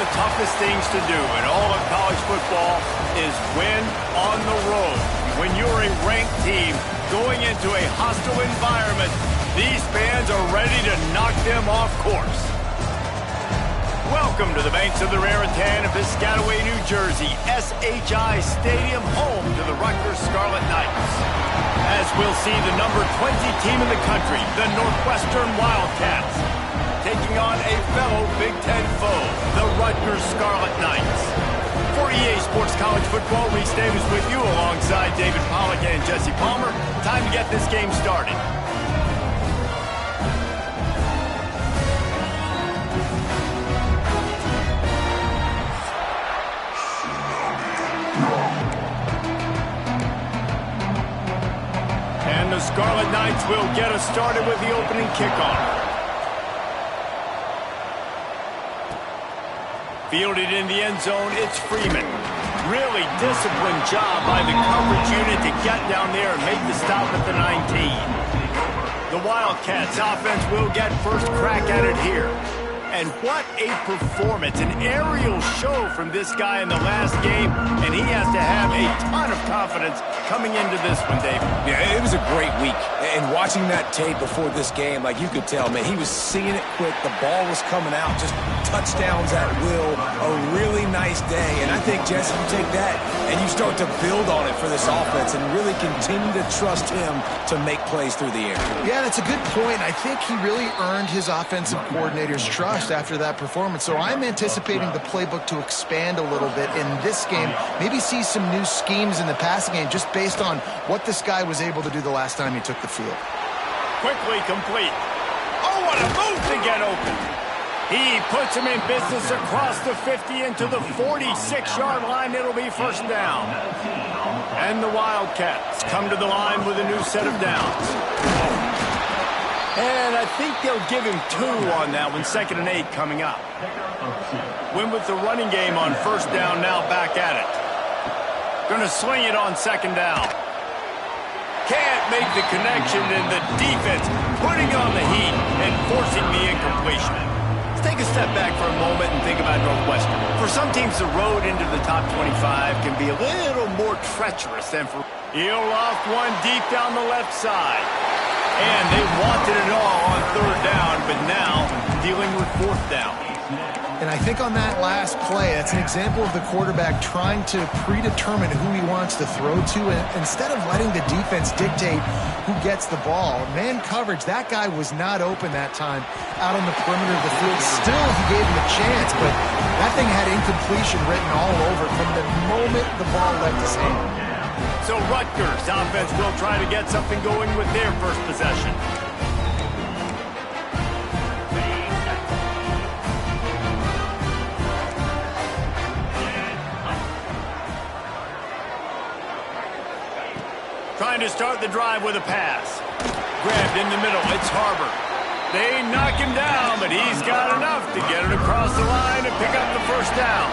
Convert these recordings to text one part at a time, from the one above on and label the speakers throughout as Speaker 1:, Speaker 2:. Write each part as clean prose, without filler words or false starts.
Speaker 1: the toughest things to do in all of college football is win on the road. When you're a ranked team going into a hostile environment, these fans are ready to knock them off course. Welcome to the banks of the Raritan in Piscataway, New Jersey, SHI Stadium, home to the Rutgers Scarlet Knights. As we'll see the number 20 team in the country, the Northwestern Wildcats, taking on a fellow Big Ten foe, the Rutgers Scarlet Knights. For EA Sports College Football, Reese Davis with you alongside David Pollack and Jesse Palmer. Time to get this game started. And the Scarlet Knights will get us started with the opening kickoff. Fielded in the end zone, it's Freeman. Really disciplined job by the coverage unit to get down there and make the stop at the 19. The Wildcats offense will get first crack at it here. And what a performance, an aerial show from this guy in the last game, and he has to have a ton of confidence coming into this one, David.
Speaker 2: Yeah, it was a great week. And watching that tape before this game, like you could tell, man, he was seeing it quick. The ball was coming out, just touchdowns at will. A really nice day. And I think, Jesse, you take that and you start to build on it for this offense and really continue to trust him to make plays through the air.
Speaker 3: Yeah, that's a good point. I think he really earned his offensive coordinator's trust after that performance. So I'm anticipating the playbook to expand a little bit in this game. Maybe see some new schemes in the passing game just based on what this guy was able to do the last time he took the field.
Speaker 1: Quickly complete. Oh, what a move to get open. He puts him in business across the 50 into the 46-yard line. It'll be first down. And the Wildcats come to the line with a new set of downs. And I think they'll give him 2 on that one. 2nd and 8 coming up. Win with the running game on first down, now back at it. Going to sling it on 2nd down. Can't make the connection, and the defense putting on the heat and forcing the incompletion. Let's take a step back for a moment and think about Northwestern. For some teams, the road into the top 25 can be a little more treacherous than for... He'll loft one deep down the left side. And they wanted it all on 3rd down, but now dealing with 4th down.
Speaker 3: And I think on that last play, that's an example of the quarterback trying to predetermine who he wants to throw to, and instead of letting the defense dictate who gets the ball. Man coverage, that guy was not open that time out on the perimeter of the field. Still, he gave him a chance, but that thing had incompletion written all over it from the moment the ball left his hand.
Speaker 1: So Rutgers offense will try to get something going with their first possession. Trying to start the drive with a pass. Grabbed in the middle, it's Harbor. They knock him down, but he's got enough to get it across the line and pick up the first down.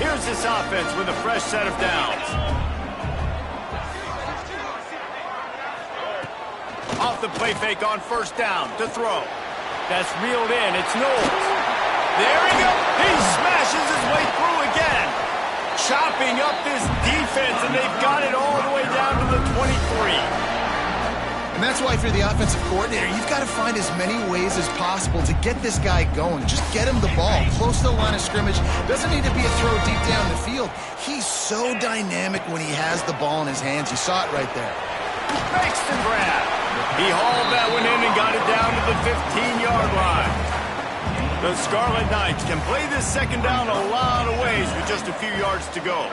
Speaker 1: Here's this offense with a fresh set of downs. Off the play fake on first down to throw. That's reeled in. It's Knowles. There he goes. He smashes his way through again. Chopping up this defense, and they've got it all the way down to the 23.
Speaker 3: And that's why if you're the offensive coordinator, you've got to find as many ways as possible to get this guy going. Just get him the ball close to the line of scrimmage. Doesn't need to be a throw deep down the field. He's so dynamic when he has the ball in his hands. You saw it right there.
Speaker 1: Makes the grab. He hauled that one in and got it down to the 15-yard line. The Scarlet Knights can play this 2nd down a lot of ways with just a few yards to go.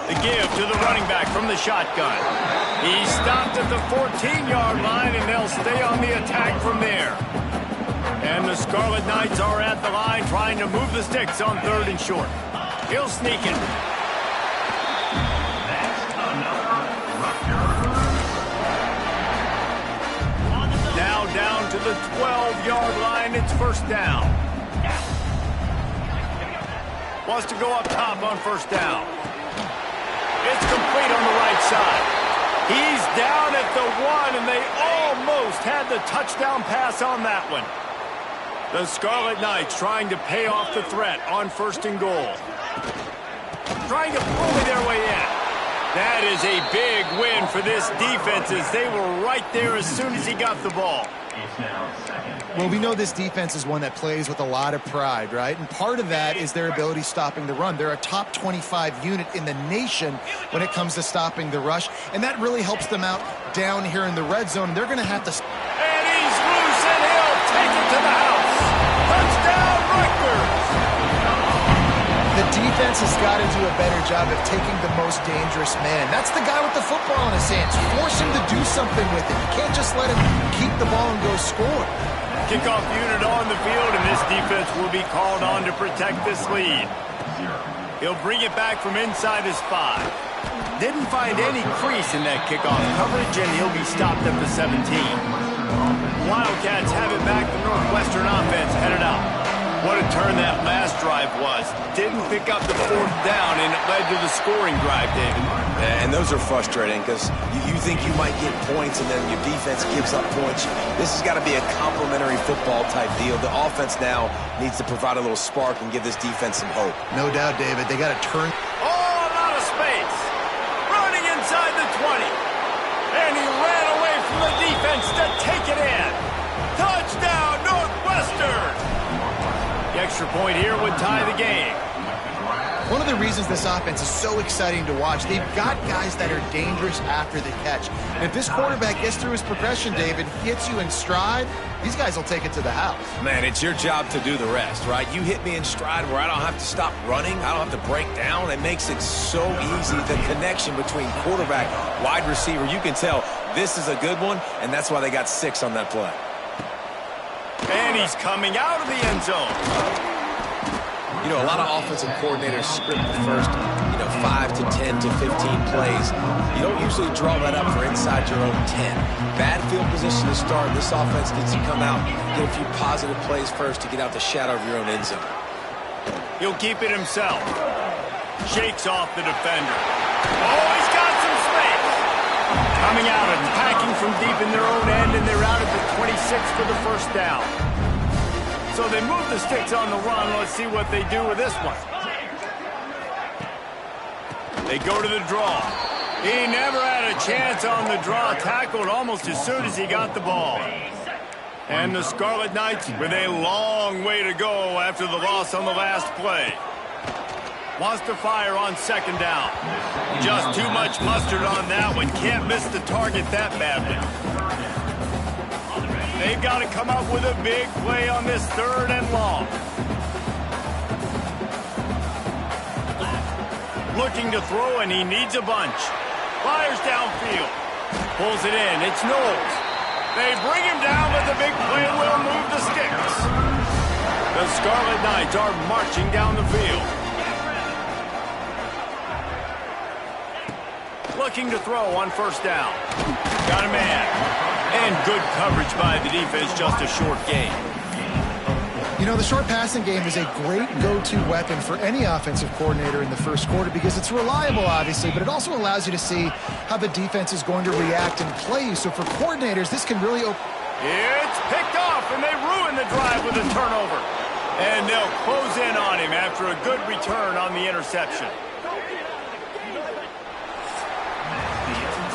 Speaker 1: The give to the running back from the shotgun. He stopped at the 14-yard line, and they'll stay on the attack from there. And the Scarlet Knights are at the line trying to move the sticks on 3rd and short. He'll sneak it. Now down to the 12-yard line. It's first down. Wants to go up top on first down. It's complete on the right side. He's down at the 1, and they almost had the touchdown pass on that one. The Scarlet Knights trying to pay off the threat on 1st and goal. Trying to bully their way in. That is a big win for this defense as they were right there as soon as he got the ball.
Speaker 3: Well, we know this defense is one that plays with a lot of pride, right? And part of that is their ability stopping the run. They're a top 25 unit in the nation when it comes to stopping the rush, and that really helps them out down here in the red zone. They're going to have to...
Speaker 1: And he's loose, and he'll take it to the house. Touchdown, Rutgers!
Speaker 3: The defense has got to do a better job of taking the most dangerous man. That's the guy with the football in his hands. Force him to do something with it. You can't just let him keep the ball and go score.
Speaker 1: Kickoff unit on the field, and this defense will be called on to protect this lead. He'll bring it back from inside his 5. Didn't find any crease in that kickoff coverage, and he'll be stopped at the 17. Wildcats have it back. The Northwestern offense headed out. What a turn that last drive was. Didn't pick up the 4th down, and it led to the scoring drive, David.
Speaker 2: And those are frustrating because you think you might get points and then your defense gives up points. This has got to be a complementary football type deal. The offense now needs to provide a little spark and give this defense some hope.
Speaker 3: No doubt, David. They got to turn...
Speaker 1: Oh, a lot of space. Running inside the 20. And he ran away from the defense to take it in. Touchdown, Northwestern! The extra point here would tie the game.
Speaker 3: One of the reasons this offense is so exciting to watch, they've got guys that are dangerous after the catch. And if this quarterback gets through his progression, David, hits you in stride, these guys will take it to the house.
Speaker 2: Man, it's your job to do the rest, right? You hit me in stride where I don't have to stop running. I don't have to break down. It makes it so easy. The connection between quarterback, wide receiver, you can tell this is a good one, and that's why they got 6 on that play.
Speaker 1: And he's coming out of the end zone.
Speaker 2: You know, a lot of offensive coordinators script the first, 5 to 10 to 15 plays. You don't usually draw that up for inside your own 10. Bad field position to start. This offense needs to come out, get a few positive plays first to get out the shadow of your own end zone.
Speaker 1: He'll keep it himself. Shakes off the defender. Oh, he's got some space. Coming out and attacking from deep in their own end, and they're out at the 26 for the 1st down. So they move the sticks on the run. Let's see what they do with this one. They go to the draw. He never had a chance on the draw. Tackled almost as soon as he got the ball. And the Scarlet Knights with a long way to go after the loss on the last play. Wants to fire on 2nd down. Just too much mustard on that one. Can't miss the target that badly. They've got to come up with a big play on this 3rd and long. Looking to throw, and he needs a bunch. Fires downfield. Pulls it in. It's Knowles. They bring him down, but the big play will move the sticks. The Scarlet Knights are marching down the field. Looking to throw on 1st down. Got a man. And good coverage by the defense, just a short gain.
Speaker 3: You know, the short passing game is a great go-to weapon for any offensive coordinator in the 1st quarter because it's reliable, obviously, but it also allows you to see how the defense is going to react and play you. So for coordinators, this can really open...
Speaker 1: It's picked off, and they ruin the drive with a turnover. And they'll close in on him after a good return on the interception.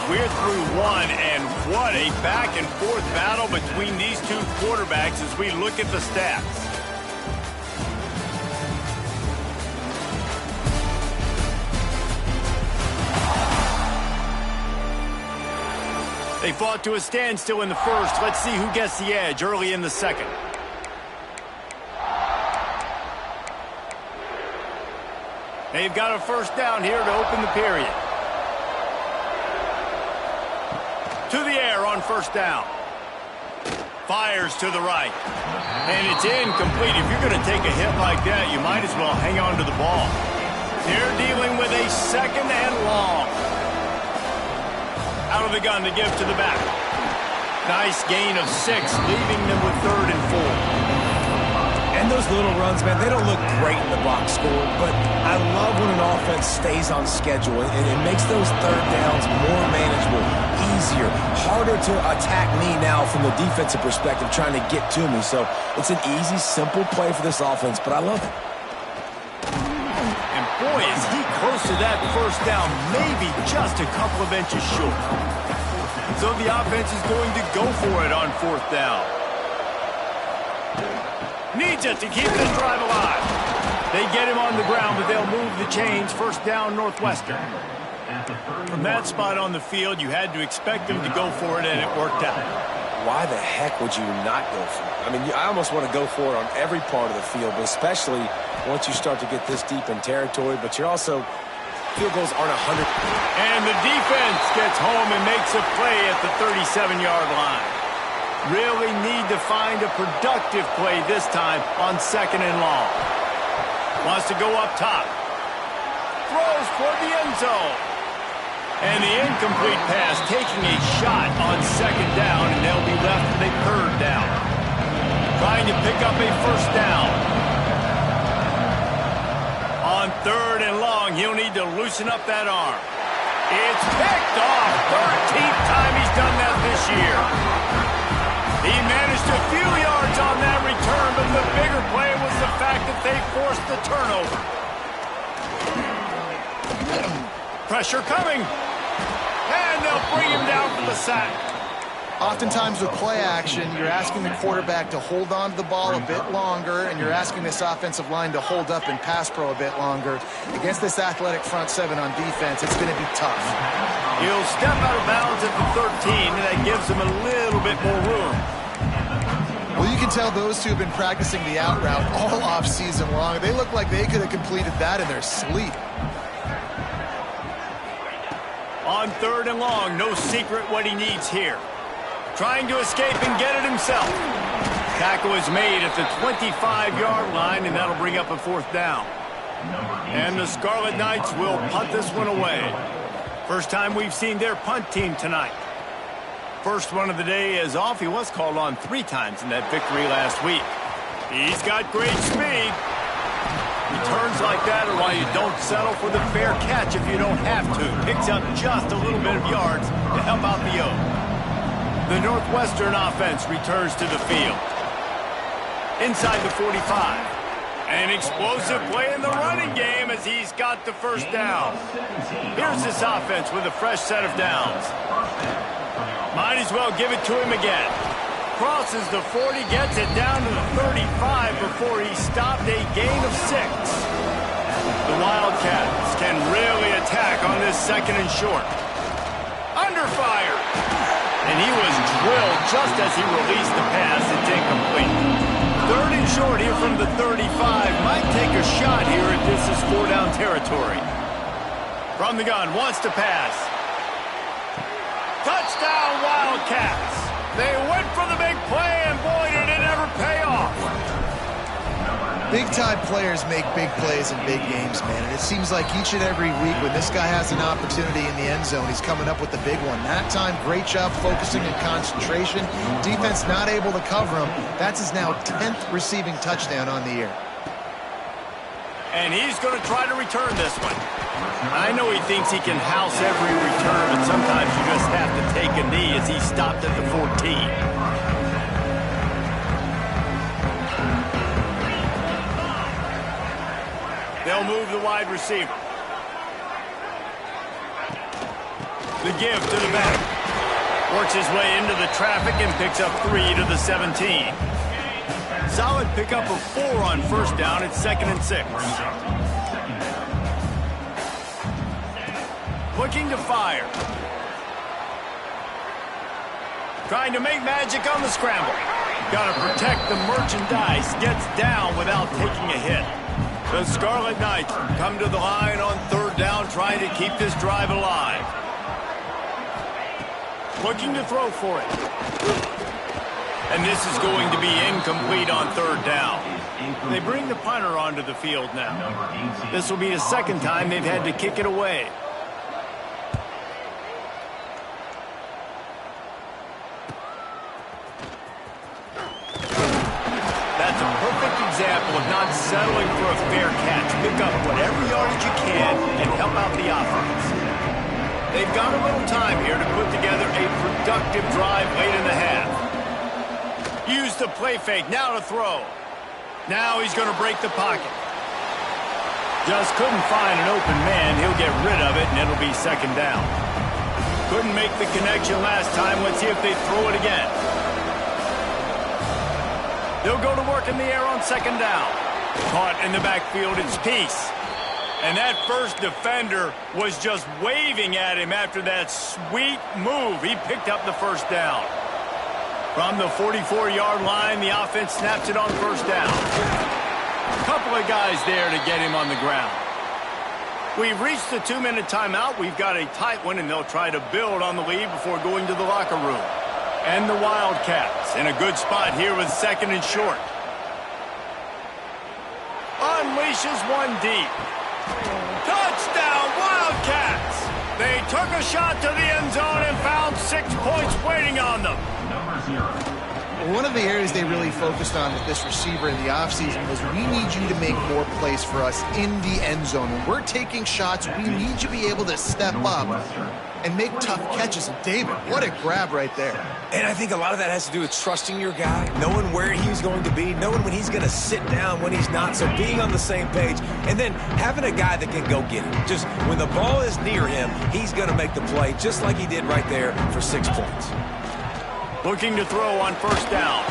Speaker 1: We're through 1, and what a back-and-forth battle between these 2 quarterbacks as we look at the stats. They fought to a standstill in the 1st. Let's see who gets the edge early in the 2nd. They've got a 1st down here to open the period. To the air on 1st down. Fires to the right. And it's incomplete. If you're going to take a hit like that, you might as well hang on to the ball. They're dealing with a 2nd and long. Out of the gun to give to the back. Nice gain of 6, leaving them with 3rd and 4.
Speaker 2: And those little runs, man, they don't look great in the box score, but I love when an offense stays on schedule, and it makes those third downs more manageable, easier, harder to attack me now from the defensive perspective trying to get to me. So it's an easy, simple play for this offense, but I love it.
Speaker 1: And boy, is he close to that first down, maybe just a couple of inches short. So the offense is going to go for it on fourth down. Needs it to keep this drive alive. They get him on the ground, but they'll move the chains. First down, Northwestern. From that spot on the field, you had to expect him to go for it, and it worked out.
Speaker 2: Why the heck would you not go for it? I mean, I almost want to go for it on every part of the field, but especially once you start to get this deep in territory, but you're also, field goals aren't 100.
Speaker 1: And the defense gets home and makes a play at the 37-yard line. Really need to find a productive play this time on second and long. Wants to go up top. Throws for the end zone. And the incomplete pass taking a shot on second down, and they'll be left with a third down. Trying to pick up a first down. On third and long, he'll need to loosen up that arm. It's picked off. 13th time he's done that this year. He managed a few yards on that return, but the bigger play was the fact that they forced the turnover. Pressure coming. And they'll bring him down for the sack.
Speaker 3: Oftentimes with play action, you're asking the quarterback to hold on to the ball a bit longer, and you're asking this offensive line to hold up in pass pro a bit longer. Against this athletic front seven on defense, it's going to be tough.
Speaker 1: He'll step out of bounds at the 13, and that gives him a little bit more room.
Speaker 3: Well, you can tell those two have been practicing the out route all off-season long. They look like they could have completed that in their sleep.
Speaker 1: On third and long, no secret what he needs here. Trying to escape and get it himself. Tackle is made at the 25-yard line, and that'll bring up a fourth down. And the Scarlet Knights will punt this one away. First time we've seen their punt team tonight. First one of the day is off. He was called on 3 times in that victory last week. He's got great speed. Returns like that are why you don't settle for the fair catch if you don't have to. Picks up just a little bit of yards to help out the O. The Northwestern offense returns to the field. Inside the 45. An explosive play in the running game as he's got the first down. Here's this offense with a fresh set of downs. Might as well give it to him again. Crosses the 40, gets it down to the 35 before he stopped a gain of 6. The Wildcats can really attack on this second and short. Under fire. And he was drilled just as he released the pass. It's incomplete. Third and short here from the 35. Might take a shot here if this is 4-down territory. From the gun, wants to pass. Touchdown, Wildcats. They went for the big play, and boy, did it ever pay off.
Speaker 3: Big-time players make big plays in big games, man. And it seems like each and every week when this guy has an opportunity in the end zone, he's coming up with the big one. That time, great job focusing and concentration. Defense not able to cover him. That's his now 10th receiving touchdown on the year.
Speaker 1: And he's going to try to return this one. I know he thinks he can house every return, but sometimes you just have to take a knee as he stopped at the 14. They'll move the wide receiver. The give to the back. Works his way into the traffic and picks up 3 to the 17. Solid pickup of 4 on first down. It's 2nd and 6. Looking to fire. Trying to make magic on the scramble. Got to protect the merchandise. Gets down without taking a hit. The Scarlet Knights come to the line on third down, trying to keep this drive alive. Looking to throw for it. And this is going to be incomplete on third down. They bring the punter onto the field now. This will be the second time they've had to kick it away. That's a perfect example of not settling for a fair catch. Pick pick up whatever yardage you can and help out the offense. They've got a little time here to put together a productive drive late in the half. Use the play fake, now to throw. Now he's going to break the pocket. Just couldn't find an open man. He'll get rid of it, and it'll be second down. Couldn't make the connection last time. Let's see if they throw it again. They'll go to work in the air on second down. Caught in the backfield, it's Peace. And that first defender was just waving at him after that sweet move. He picked up the first down. From the 44-yard line, the offense snaps it on first down. A couple of guys there to get him on the ground. We've reached the 2-minute timeout. We've got a tight one, and they'll try to build on the lead before going to the locker room. And the Wildcats in a good spot here with second and short. Unleashes one deep. Touchdown, Wildcats! They took a shot to the end zone and found 6 points waiting on them.
Speaker 3: One of the areas they really focused on with this receiver in the offseason was we need you to make more plays for us in the end zone. When we're taking shots, we need you to be able to step up and make tough catches. And David, what a grab right there.
Speaker 2: And I think a lot of that has to do with trusting your guy, knowing where he's going to be, knowing when he's going to sit down, when he's not, so being on the same page, and then having a guy that can go get it. Just when the ball is near him, he's going to make the play just like he did right there for 6 points.
Speaker 1: Looking to throw on first down.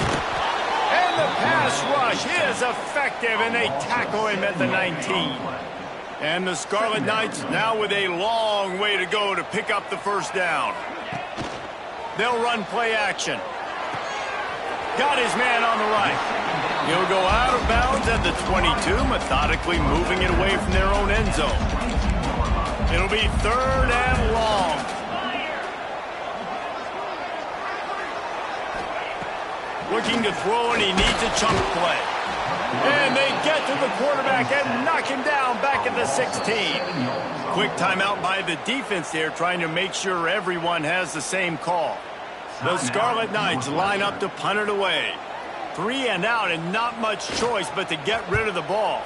Speaker 1: And the pass rush is effective, and they tackle him at the 19. And the Scarlet Knights now with a long way to go to pick up the first down. They'll run play action. Got his man on the right. He'll go out of bounds at the 22, methodically moving it away from their own end zone. It'll be third and long. Looking to throw, and he needs a chunk play. And they get to the quarterback and knock him down back at the 16. Quick timeout by the defense there, trying to make sure everyone has the same call. The Scarlet Knights line up to punt it away. 3 and out, and not much choice but to get rid of the ball.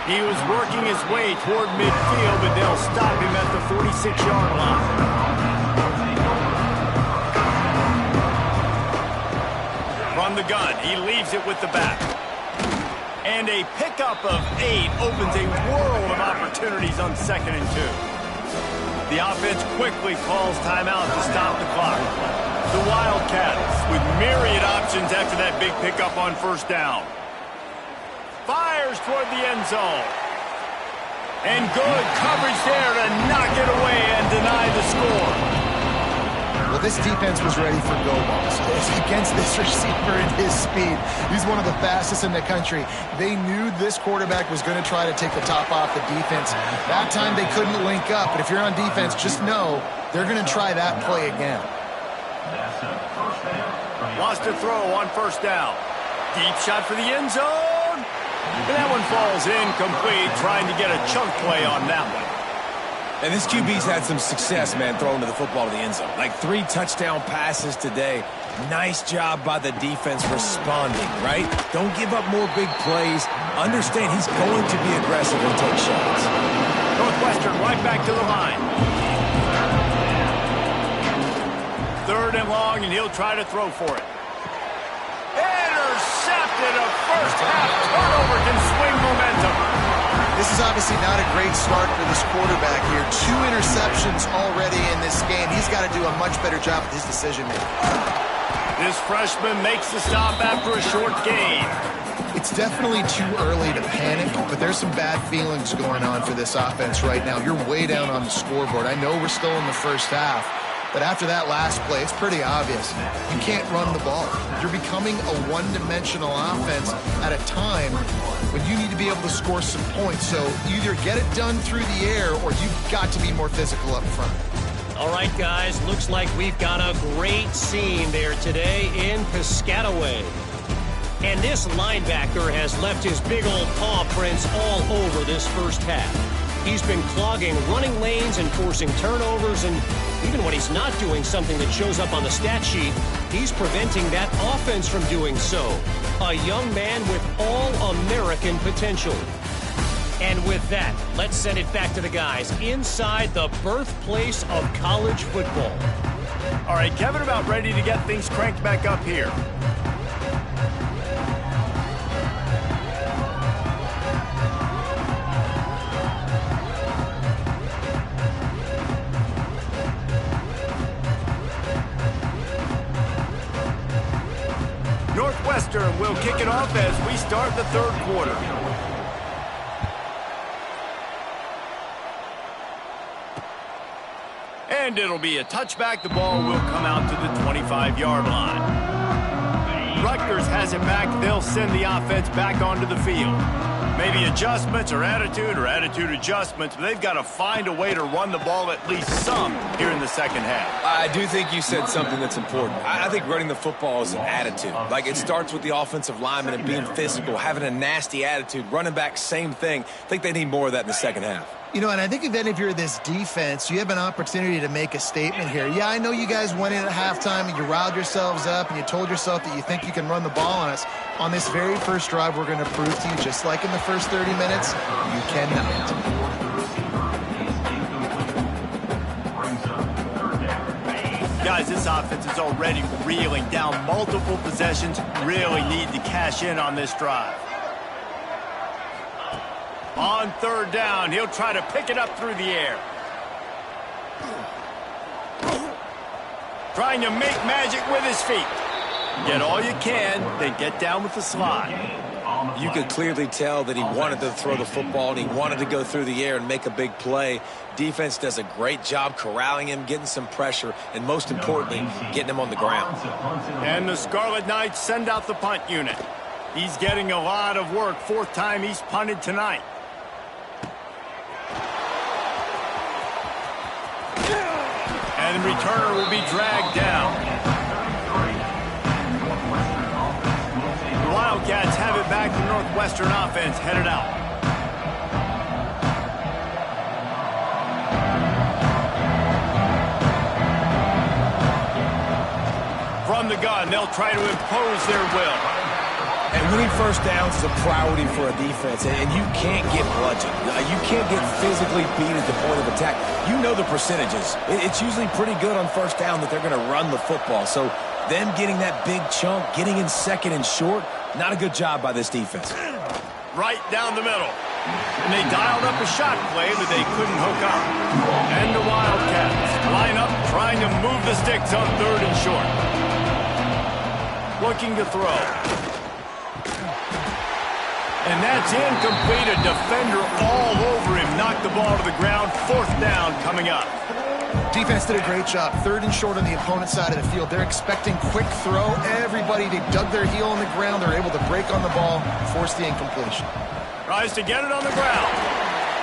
Speaker 1: He was working his way toward midfield, but they'll stop him at the 46-yard line. From the gun, he leaves it with the back. And a pickup of 8 opens a world of opportunities on second and 2. The offense quickly calls timeout to stop the clock. The Wildcats with myriad options after that big pickup on first down. Fires toward the end zone. And good coverage there to knock it away and deny the score.
Speaker 3: Well, this defense was ready for go balls. Against this receiver and his speed, he's one of the fastest in the country. They knew this quarterback was going to try to take the top off the defense. That time they couldn't link up, but if you're on defense, just know they're going to try that play again.
Speaker 1: Wants to throw on first down. Deep shot for the end zone. And that one falls incomplete, trying to get a chunk play on that one.
Speaker 2: And this QB's had some success, man, throwing to the football to the end zone. Like 3 touchdown passes today. Nice job by the defense responding, right? Don't give up more big plays. Understand he's going to be aggressive and take shots.
Speaker 1: Northwestern right back to the line. Third and long, and he'll try to throw for it. Intercepted. A first half turnover can swing momentum.
Speaker 3: This is obviously not a great start for this quarterback here. 2 interceptions already in this game. He's got to do a much better job with his decision-making.
Speaker 1: This freshman makes the stop after a short gain.
Speaker 3: It's definitely too early to panic, but there's some bad feelings going on for this offense right now. You're way down on the scoreboard. I know we're still in the first half, but after that last play, it's pretty obvious. You can't run the ball. You're becoming a one-dimensional offense at a time when you need to be able to score some points. So either get it done through the air or you've got to be more physical up front.
Speaker 4: All right, guys, looks like we've got a great scene there today in Piscataway. And this linebacker has left his big old paw prints all over this first half. He's been clogging running lanes and forcing turnovers, and even when he's not doing something that shows up on the stat sheet, he's preventing that offense from doing so. A young man with all-American potential. And with that, let's send it back to the guys inside the birthplace of college football.
Speaker 1: All right, Kevin, about ready to get things cranked back up here. Northwestern will kick it off as we start the third quarter. And it'll be a touchback. The ball will come out to the 25-yard line. Rutgers has it back. They'll send the offense back onto the field. Maybe adjustments or attitude adjustments, but they've got to find a way to run the ball at least some here in the second half.
Speaker 2: I do think you said something that's important. I think running the football is an attitude. Like, it starts with the offensive lineman and being physical, having a nasty attitude. Running back, same thing. I think they need more of that in the second half.
Speaker 3: You know, and I think then if you're this defense, you have an opportunity to make a statement here. Yeah, I know you guys went in at halftime and you riled yourselves up and you told yourself that you think you can run the ball on us. On this very first drive, we're going to prove to you, just like in the first 30 minutes, you cannot.
Speaker 1: Guys, this offense is already reeling down multiple possessions. Really need to cash in on this drive. On third down, he'll try to pick it up through the air. Trying to make magic with his feet. Get all you can, then get down with the slide.
Speaker 2: You could clearly tell that he wanted to throw the football and he wanted to go through the air and make a big play. Defense does a great job corralling him, getting some pressure, and most importantly, getting him on the ground.
Speaker 1: And the Scarlet Knights send out the punt unit. He's getting a lot of work. Fourth time he's punted tonight. And the returner will be dragged down. The Wildcats have it back. The Northwestern offense headed out. From the gun, they'll try to impose their will.
Speaker 2: And winning first downs is a priority for a defense, and you can't get bludgeoned. You can't get physically beat at the point of attack. You know the percentages. It's usually pretty good on first down that they're going to run the football. So them getting that big chunk, getting in second and short, not a good job by this defense.
Speaker 1: Right down the middle. And they dialed up a shot play, but they couldn't hook up. And the Wildcats line up, trying to move the sticks on third and short. Looking to throw. And that's incomplete. A defender all over him. Knocked the ball to the ground. Fourth down coming up.
Speaker 3: Defense did a great job. Third and short on the opponent's side of the field. They're expecting quick throw. Everybody, they dug their heel on the ground. They're able to break on the ball, force the incompletion.
Speaker 1: Tries to get it on the ground.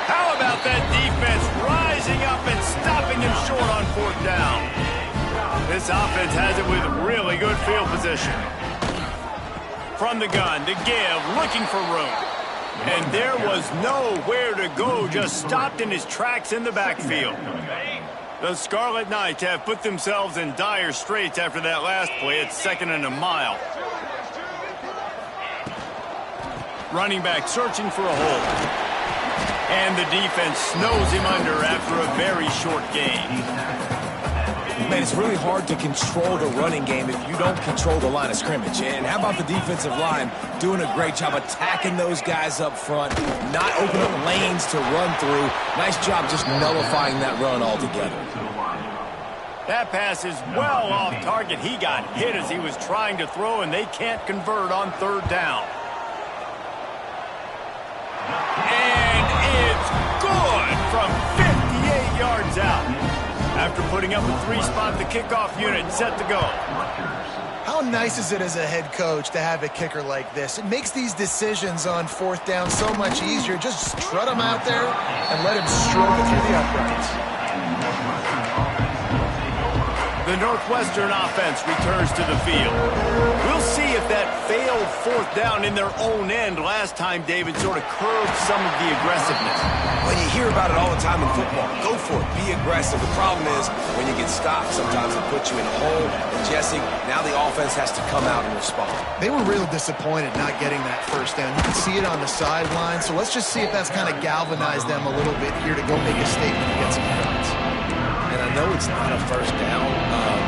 Speaker 1: How about that defense rising up and stopping him short on fourth down? This offense has it with really good field position. From the gun to give, looking for room. And there was nowhere to go, just stopped in his tracks in the backfield. The Scarlet Knights have put themselves in dire straits after that last play. It's second and a mile. Running back searching for a hole. And the defense snows him under after a very short game.
Speaker 2: Man, it's really hard to control the running game if you don't control the line of scrimmage. And how about the defensive line doing a great job attacking those guys up front, not opening up lanes to run through. Nice job just nullifying that run altogether.
Speaker 1: That pass is well off target. He got hit as he was trying to throw, and they can't convert on third down. And it's good from 58 yards out. After putting up a three-spot, the kickoff unit set to go.
Speaker 3: How nice is it as a head coach to have a kicker like this? It makes these decisions on fourth down so much easier. Just strut him out there and let him stroke it through the uprights.
Speaker 1: The Northwestern offense returns to the field. We'll see if that failed fourth down in their own end last time, David, sort of curbed some of the aggressiveness.
Speaker 2: Well, you hear about it all the time in football. Go for it. Be aggressive. The problem is when you get stopped, sometimes it puts you in a hole. And Jesse, now the offense has to come out and respond.
Speaker 3: They were real disappointed not getting that first down. You can see it on the sideline. So let's just see if that's kind of galvanized them a little bit here to go make a statement and get some yards.
Speaker 2: And I know it's not a first down,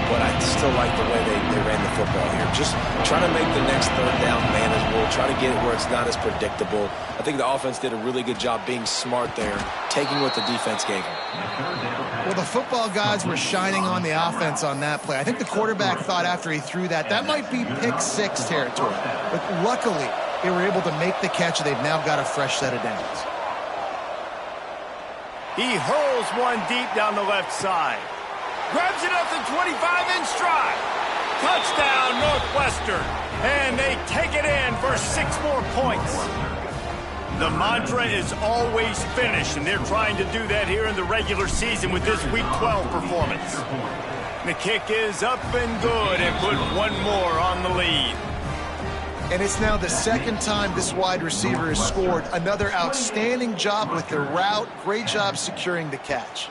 Speaker 2: but I still like the way they ran the football here. Just try to make the next third down manageable. Try to get it where it's not as predictable. I think the offense did a really good job being smart there, taking what the defense gave them.
Speaker 3: Well, the football gods were shining on the offense on that play. I think the quarterback thought after he threw that might be pick six territory. But luckily, they were able to make the catch. They've now got a fresh set of downs.
Speaker 1: He hurls one deep down the left side. Grabs it up to 25 in stride. Touchdown, Northwestern. And they take it in for 6 more points. The mantra is always finish, and they're trying to do that here in the regular season with this Week 12 performance. The kick is up and good, and put one more on the lead.
Speaker 3: And it's now the second time this wide receiver has scored. Another outstanding job with the route. Great job securing the catch.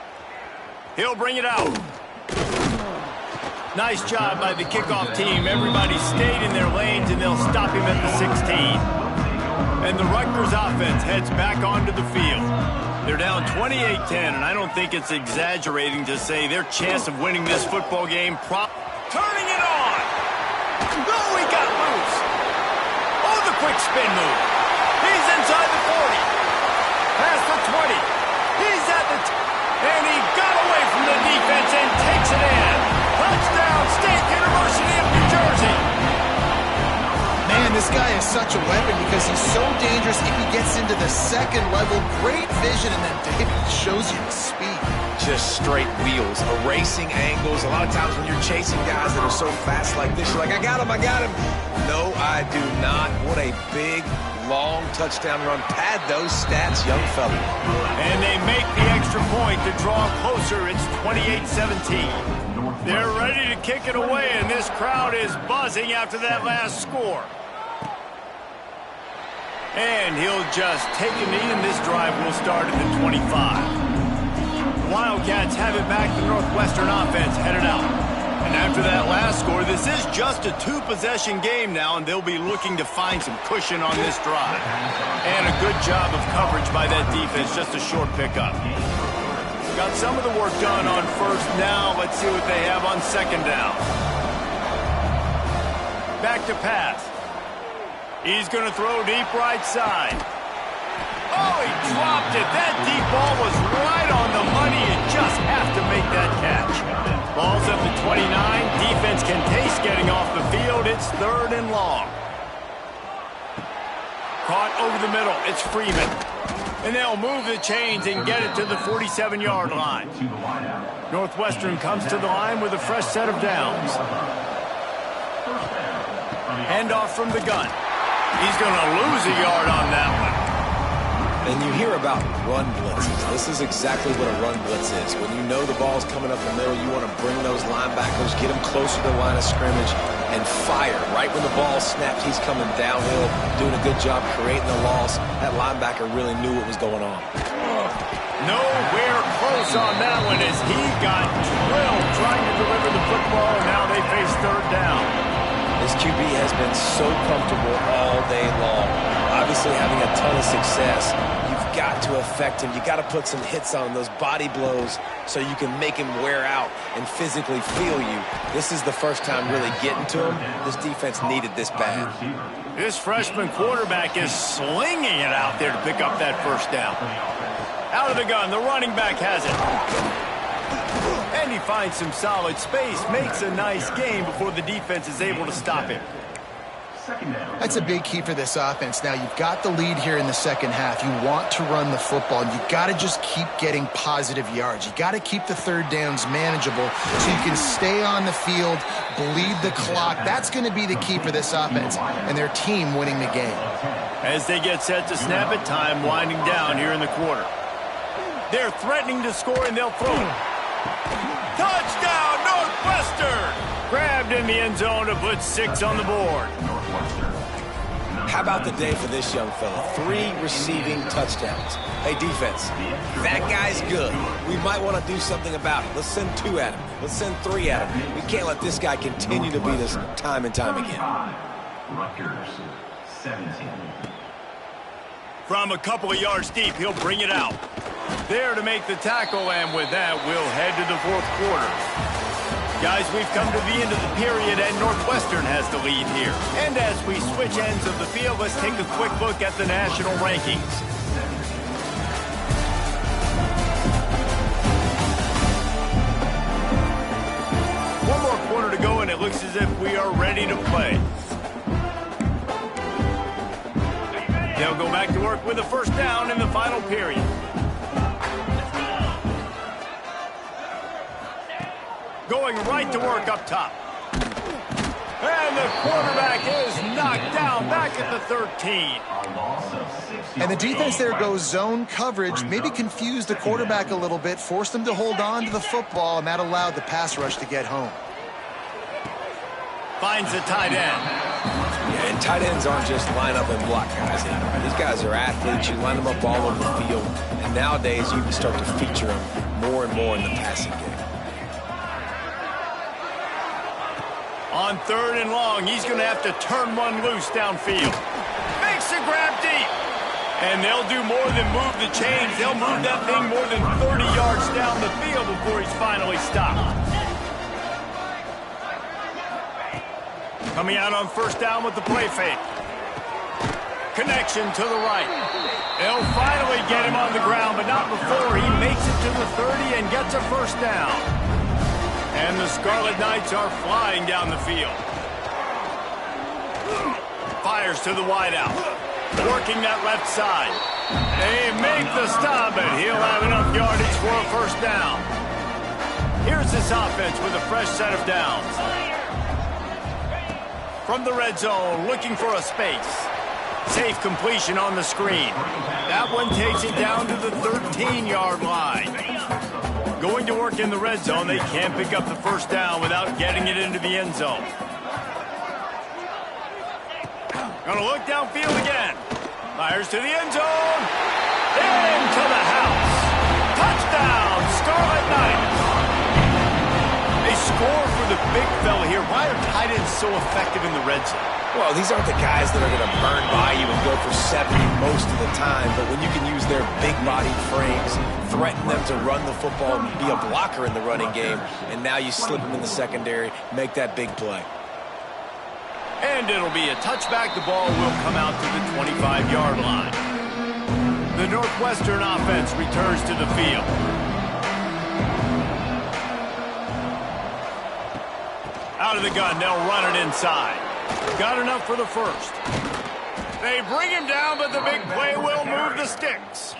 Speaker 1: He'll bring it out. Nice job by the kickoff team. Everybody stayed in their lanes, and they'll stop him at the 16. And the Rutgers offense heads back onto the field. They're down 28-10, and I don't think it's exaggerating to say their chance of winning this football game turning it on. Oh, he got loose. Oh, the quick spin move. He's inside the 40. Past the 20. He's at the and he got away from the defense and takes it in. Touchdown, State University of New Jersey.
Speaker 3: Man, this guy is such a weapon because he's so dangerous if he gets into the second level. Great vision, and then David shows you the speed.
Speaker 2: Just straight wheels, erasing angles. A lot of times when you're chasing guys that are so fast like this, you're like, I got him. No, I do not. What a big, long touchdown run. Pad those stats, young fella.
Speaker 1: And they make the extra point to draw closer. It's 28-17. They're ready to kick it away, and this crowd is buzzing after that last score. And he'll just take a knee, and this drive will start at the 25. The Wildcats have it back. The Northwestern offense headed out. And after that last score, this is just a 2-possession game now, and they'll be looking to find some cushion on this drive. And a good job of coverage by that defense, just a short pickup. Got some of the work done on first down. Let's see what they have on second down. Back to pass. He's going to throw deep right side. Oh, he dropped it. That deep ball was right on the money. You just have to make that catch. Ball's up to 29. Defense can taste getting off the field. It's 3rd and long. Caught over the middle. It's Freeman. And they'll move the chains and get it to the 47-yard line. Northwestern comes to the line with a fresh set of downs. Handoff from the gun. He's going to lose a yard on that one.
Speaker 2: And you hear about run blitzes. This is exactly what a run blitz is. When you know the ball's coming up the middle, you want to bring those linebackers, get them closer to the line of scrimmage, and fire. Right when the ball snapped, he's coming downhill, doing a good job creating the loss. That linebacker really knew what was going on.
Speaker 1: Nowhere close on that one as he got drilled trying to deliver the football, and now they face 3rd down.
Speaker 2: This QB has been so comfortable all day long. Obviously having a ton of success. You've got to affect him. You got to put some hits on him, those body blows, so you can make him wear out and physically feel you. This is the first time really getting to him. This defense needed this bad.
Speaker 1: This freshman quarterback is slinging it out there to pick up that first down. Out of the gun, the running back has it. And he finds some solid space, makes a nice gain before the defense is able to stop him.
Speaker 3: That's a big key for this offense. Now, you've got the lead here in the second half. You want to run the football, and you've got to just keep getting positive yards. You got to keep the third downs manageable so you can stay on the field, bleed the clock. That's going to be the key for this offense and their team winning the game.
Speaker 1: As they get set to snap it, time winding down here in the quarter. They're threatening to score, and they'll throw it. Touchdown, Northwestern! Mustard grabbed in the end zone to put 6 on the board.
Speaker 2: How about the day for this young fella? 3 receiving touchdowns. Hey, defense, that guy's good. We might want to do something about it. Let's send 2 at him. Let's send 3 at him. We can't let this guy continue to beat us time and time again.
Speaker 5: Rutgers, 17.
Speaker 1: From a couple of yards deep, he'll bring it out. There to make the tackle, and with that, we'll head to the 4th quarter. Guys, we've come to the end of the period, and Northwestern has the lead here. And as we switch ends of the field, let's take a quick look at the national rankings. One more quarter to go, and it looks as if we are ready to play. They'll go back to work with a first down in the final period. Going right to work up top. And the quarterback is knocked down back at the 13.
Speaker 3: And the defense there goes zone coverage, maybe confused the quarterback a little bit, forced him to hold on to the football, and that allowed the pass rush to get home.
Speaker 1: Finds the tight end.
Speaker 2: Yeah, and tight ends aren't just line up and block guys anymore. These guys are athletes. You line them up all over the field. And nowadays, you can start to feature them more and more in the passing game.
Speaker 1: On 3rd and long, he's going to have to turn one loose downfield. Makes a grab deep. And they'll do more than move the chains. They'll move that thing more than 30 yards down the field before he's finally stopped. Coming out on first down with the play fake. Connection to the right. They'll finally get him on the ground, but not before he makes it to the 30 and gets a first down. And the Scarlet Knights are flying down the field. Fires to the wideout. Working that left side. They make the stop, and he'll have enough yardage for a first down. Here's this offense with a fresh set of downs. From the red zone, looking for a space. Safe completion on the screen. That one takes it down to the 13-yard line. Going to work in the red zone, they can't pick up the first down without getting it into the end zone. Gonna look downfield again. Fires to the end zone. Into the house. Touchdown, Scarlet Knights. They score for the big fella here. Why are tight ends so effective in the red zone?
Speaker 2: Well, these aren't the guys that are going to burn by you and go for 70 most of the time, but when you can use their big-bodied frames, threaten them to run the football and be a blocker in the running game, and now you slip them in the secondary, make that big play.
Speaker 1: And it'll be a touchback. The ball will come out to the 25-yard line. The Northwestern offense returns to the field. Out of the gun, they'll run it inside. Got enough for the first. They bring him down, but the big play will move the sticks.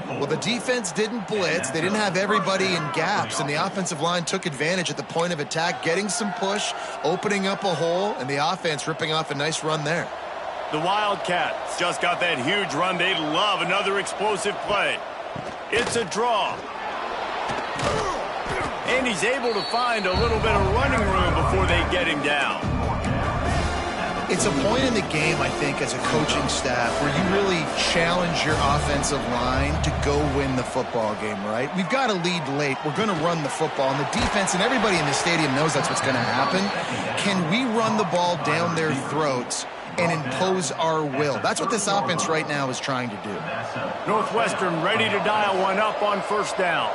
Speaker 3: Well, the defense didn't blitz. They didn't have everybody in gaps, and the offensive line took advantage at the point of attack, getting some push, opening up a hole, and the offense ripping off a nice run there.
Speaker 1: The Wildcats just got that huge run. They'd love another explosive play. It's a draw. And he's able to find a little bit of running room before they get him down.
Speaker 3: It's a point in the game, I think, as a coaching staff where you really challenge your offensive line to go win the football game, right? We've got to lead late. We're going to run the football. And the defense and everybody in the stadium knows that's what's going to happen. Can we run the ball down their throats and impose our will? That's what this offense right now is trying to do.
Speaker 1: Northwestern ready to dial one up on first down.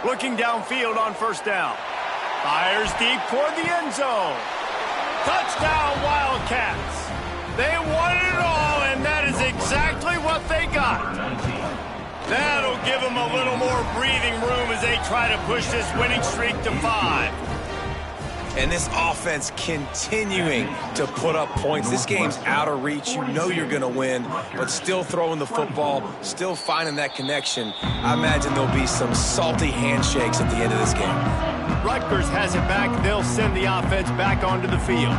Speaker 1: Looking downfield on first down. Fires deep toward the end zone. Touchdown, Wildcats. They won it all, and that is exactly what they got. That'll give them a little more breathing room as they try to push this winning streak to 5.
Speaker 2: And this offense continuing to put up points. This game's out of reach. You know you're going to win, but still throwing the football, still finding that connection. I imagine there'll be some salty handshakes at the end of this game.
Speaker 1: Rutgers has it back. They'll send the offense back onto the field.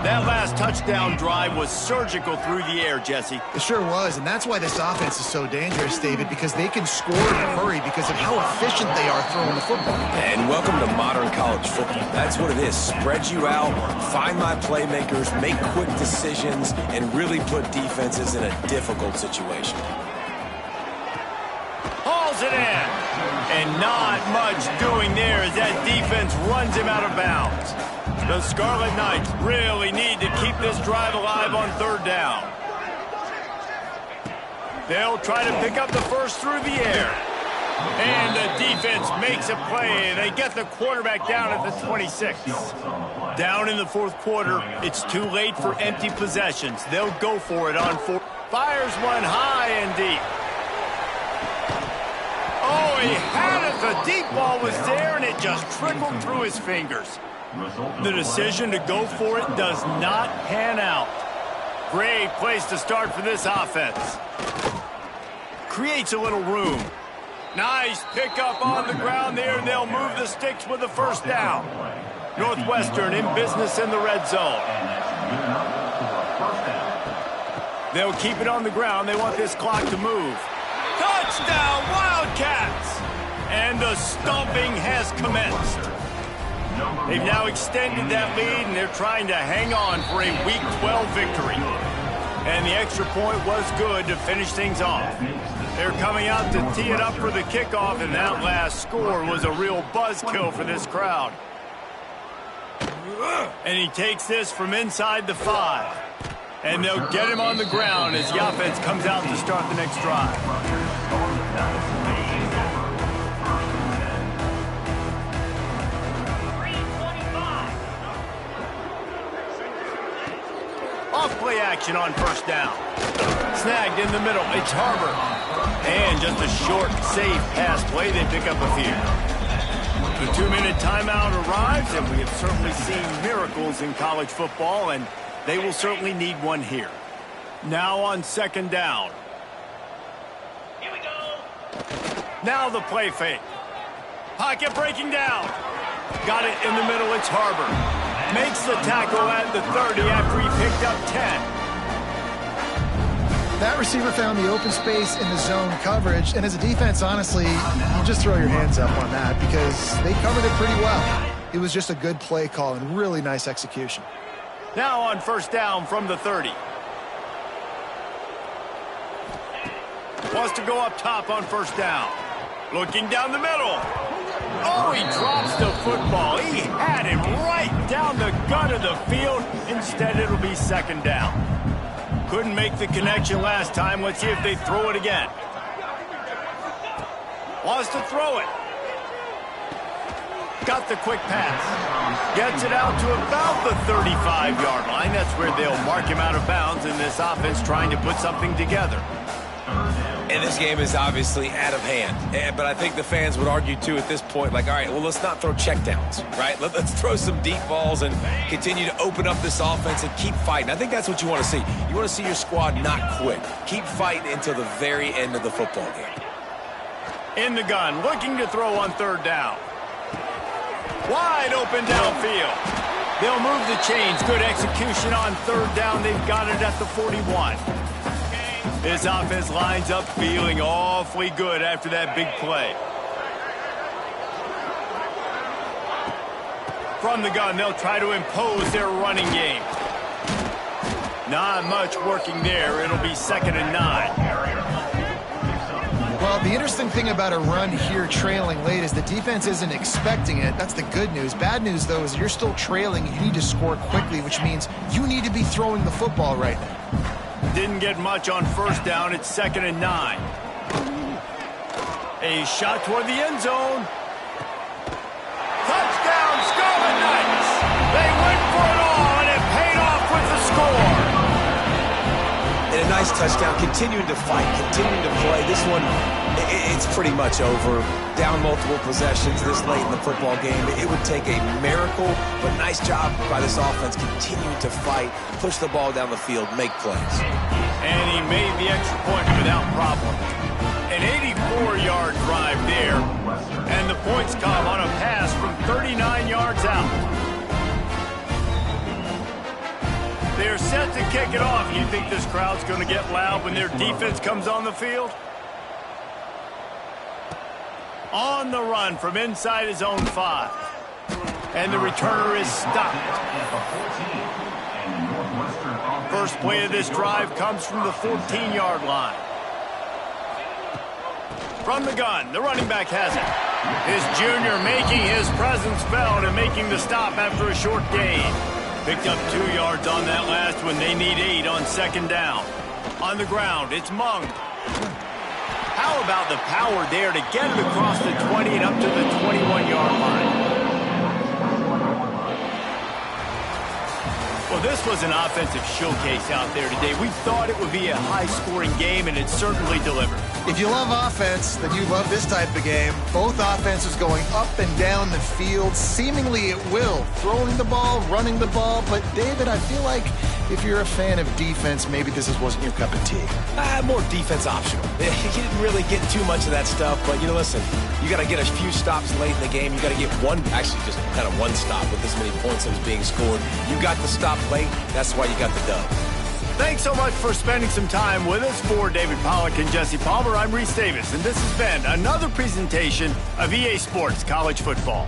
Speaker 1: That last touchdown drive was surgical through the air, Jesse.
Speaker 3: It sure was, and that's why this offense is so dangerous, David, because they can score in a hurry because of how efficient they are throwing the football.
Speaker 2: And welcome to modern college football. That's what it is. Spread you out, find my playmakers, make quick decisions, and really put defenses in a difficult situation.
Speaker 1: Hauls it in. And not much doing there as that defense runs him out of bounds. The Scarlet Knights really need to keep this drive alive on third down. They'll try to pick up the first through the air. And the defense makes a play. They get the quarterback down at the 26. Down in the fourth quarter, it's too late for empty possessions. They'll go for it on fourth. Fires one high and deep. Oh, he had it. The deep ball was there, and it just trickled through his fingers. The decision to go for it does not pan out. Great place to start for this offense. Creates a little room. Nice pickup on the ground there, and they'll move the sticks with the first down. Northwestern in business in the red zone. They'll keep it on the ground. They want this clock to move. Touchdown, Wildcats! And the stomping has commenced. They've now extended that lead, and they're trying to hang on for a Week 12 victory. And the extra point was good to finish things off. They're coming out to tee it up for the kickoff, and that last score was a real buzzkill for this crowd. And he takes this from inside the 5. And they'll get him on the ground as the offense comes out to start the next drive. Off-play action on first down. Snagged in the middle. It's Harbor. And just a short, safe pass play. They pick up a few. The 2-minute timeout arrives, and we have certainly seen miracles in college football, and they will certainly need one here. Now on second down. Here we go. Now the play fake. Pocket breaking down. Got it in the middle. It's Harbor. Makes the tackle at the 30 after he picked up 10.
Speaker 3: That receiver found the open space in the zone coverage, and as a defense, honestly, you just throw your hands up on that because they covered it pretty well. It was just a good play call and really nice execution.
Speaker 1: Now on first down from the 30. Wants to go up top on first down. Looking down the middle. Oh, he drops the football. He had him right down the gut of the field. Instead, it'll be second down. Couldn't make the connection last time. Let's see if they throw it again. Wants to throw it. Got the quick pass. Gets it out to about the 35-yard line. That's where they'll mark him out of bounds in this offense trying to put something together.
Speaker 2: And this game is obviously out of hand. But I think the fans would argue, too, at this point, like, all right, well, let's not throw checkdowns, right? Let's throw some deep balls and continue to open up this offense and keep fighting. I think that's what you want to see. You want to see your squad not quit. Keep fighting until the very end of the football game.
Speaker 1: In the gun, looking to throw on third down. Wide open downfield. They'll move the chains. Good execution on third down. They've got it at the 41. This offense lines up feeling awfully good after that big play. From the gun, they'll try to impose their running game. Not much working there. It'll be 2nd and 9.
Speaker 3: Well, the interesting thing about a run here trailing late is the defense isn't expecting it. That's the good news. Bad news, though, is you're still trailing. You need to score quickly, which means you need to be throwing the football right now.
Speaker 1: Didn't get much on first down. It's 2nd and 9. A shot toward the end zone. Touchdown, Scarlet Knights! They went for it all, and it paid off with the score.
Speaker 2: And a nice touchdown, continuing to fight, continuing to play. This one, it's pretty much over. Down multiple possessions this late in the football game. It would take a miracle, but nice job by this offense continuing to fight, push the ball down the field, make plays.
Speaker 1: And he made the extra point without problem. An 84-yard drive there, and the points come on a pass from 39 yards out. They're set to kick it off. You think this crowd's going to get loud when their defense comes on the field? On the run from inside his own 5. And the returner is stopped. First play of this drive comes from the 14-yard line. From the gun, the running back has it. His junior making his presence felt and making the stop after a short gain. Picked up 2 yards on that last one. They need 8 on second down. On the ground, it's Mung. How about the power there to get it across the 20 and up to the 21-yard line? Well, this was an offensive showcase out there today. We thought it would be a high-scoring game, and it certainly delivered.
Speaker 3: If you love offense, then you love this type of game. Both offenses going up and down the field, seemingly at will. Throwing the ball, running the ball. But, David, I feel like if you're a fan of defense, maybe this wasn't your cup of tea.
Speaker 2: More defense optional. You didn't really get too much of that stuff, but, listen, you got to get a few stops late in the game. You got to get actually just kind of one stop with this many points that was being scored. You got the stop late. That's why you got the dub.
Speaker 1: Thanks so much for spending some time with us. For David Pollack and Jesse Palmer, I'm Reese Davis, and this has been another presentation of EA Sports College Football.